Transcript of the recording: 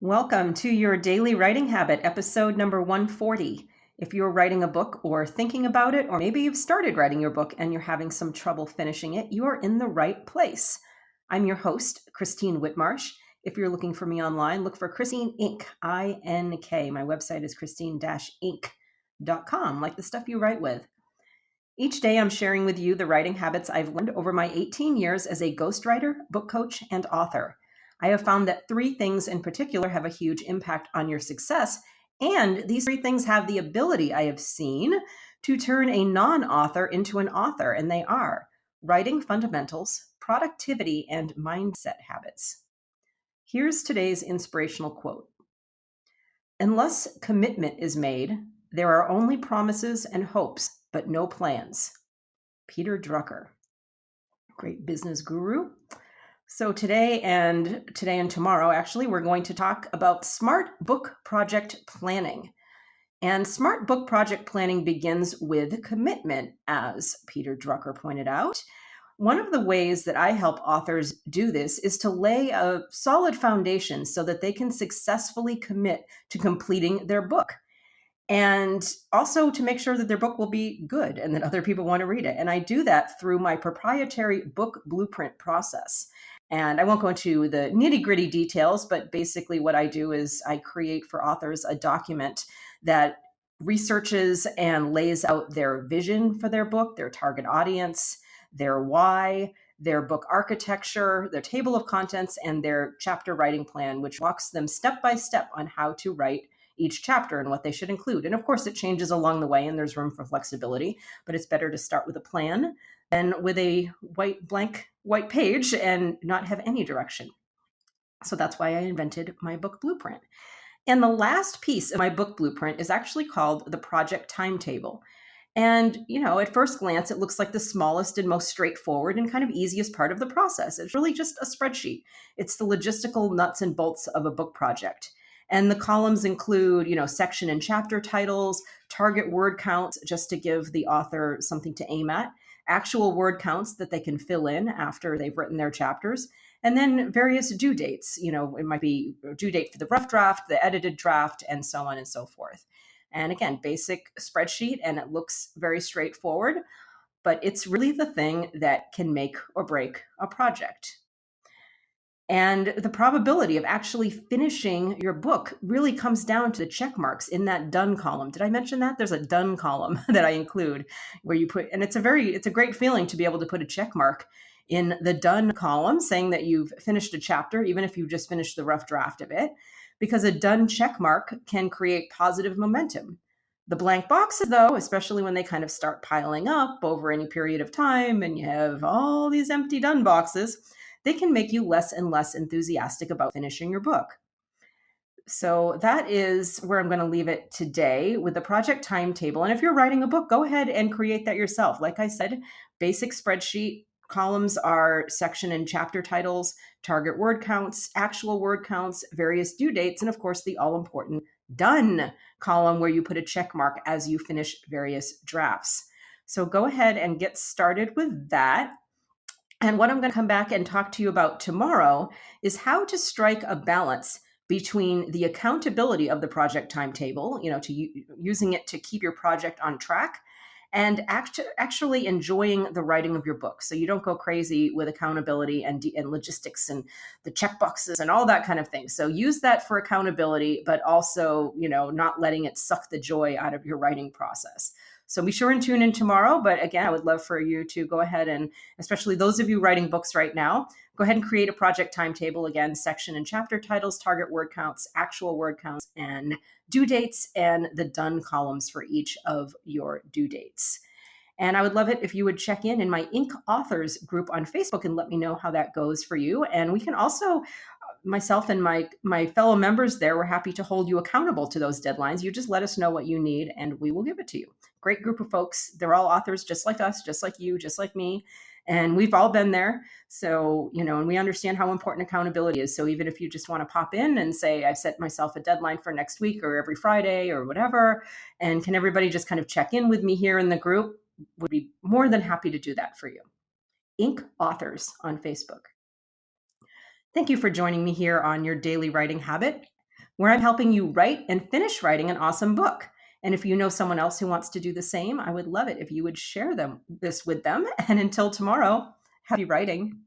Welcome to your daily writing habit, episode number 140. If you're writing a book or thinking about it, or maybe you've started writing your book and you're having some trouble finishing it, you are in the right place. I'm your host, Christine Whitmarsh. If you're looking for me online, look for Christine Inc., I-N-K. My website is christine-inc.com, like the stuff you write with. Each day, I'm sharing with you the writing habits I've learned over my 18 years as a ghostwriter, book coach, and author. I have found that three things in particular have a huge impact on your success, and these three things have the ability, I have seen, to turn a non-author into an author, and they are writing fundamentals, productivity, and mindset habits. Here's today's inspirational quote. Unless commitment is made, there are only promises and hopes, but no plans. Peter Drucker, great business guru. So today and tomorrow, actually, we're going to talk about smart book project planning. And smart book project planning begins with commitment, as Peter Drucker pointed out. One of the ways that I help authors do this is to lay a solid foundation so that they can successfully commit to completing their book. And also to make sure that their book will be good and that other people want to read it. And I do that through my proprietary book blueprint process. And I won't go into the nitty gritty details, but basically what I do is I create for authors a document that researches and lays out their vision for their book, their target audience, their why, their book architecture, their table of contents, and their chapter writing plan, which walks them step by step on how to write each chapter and what they should include. And of course, it changes along the way and there's room for flexibility, but it's better to start with a plan than with a blank white page and not have any direction. So that's why I invented my book blueprint. And the last piece of my book blueprint is actually called the project timetable. And, at first glance, it looks like the smallest and most straightforward and kind of easiest part of the process. It's really just a spreadsheet. It's the logistical nuts and bolts of a book project. And the columns include, section and chapter titles, target word counts, just to give the author something to aim at, actual word counts that they can fill in after they've written their chapters, and then various due dates. It might be a due date for the rough draft, the edited draft, and so on and so forth. And again, basic spreadsheet, and it looks very straightforward, but it's really the thing that can make or break a project. And the probability of actually finishing your book really comes down to the check marks in that done column. Did I mention that? There's a done column that I include where you put, and it's a great feeling to be able to put a check mark in the done column saying that you've finished a chapter, even if you just finished the rough draft of it, because a done check mark can create positive momentum. The blank boxes, though, especially when they kind of start piling up over any period of time and you have all these empty done boxes, they can make you less and less enthusiastic about finishing your book. So that is where I'm going to leave it today with the project timetable. And if you're writing a book, go ahead and create that yourself. Like I said, basic spreadsheet columns are section and chapter titles, target word counts, actual word counts, various due dates, and of course the all-important done column where you put a check mark as you finish various drafts. So go ahead and get started with that. And what I'm going to come back and talk to you about tomorrow is how to strike a balance between the accountability of the project timetable, using it to keep your project on track, and actually enjoying the writing of your book. So you don't go crazy with accountability and logistics and the checkboxes and all that kind of thing. So use that for accountability, but also, not letting it suck the joy out of your writing process. So be sure and tune in tomorrow. But again, I would love for you to go ahead and, especially those of you writing books right now, go ahead and create a project timetable. Again, section and chapter titles, target word counts, actual word counts, and due dates, and the done columns for each of your due dates. And I would love it if you would check in my Inc. Authors group on Facebook and let me know how that goes for you. And we can also, myself and my fellow members there, we're happy to hold you accountable to those deadlines. You just let us know what you need and we will give it to you. Great group of folks. They're all authors just like us, just like you, just like me. And we've all been there. So, and we understand how important accountability is. So even if you just want to pop in and say, I've set myself a deadline for next week or every Friday or whatever, and can everybody just kind of check in with me here in the group, would be more than happy to do that for you. Inc. Authors on Facebook. Thank you for joining me here on your daily writing habit. where I'm helping you write and finish writing an awesome book. And if you know someone else who wants to do the same, I would love it if you would share this with them. And until tomorrow, happy writing.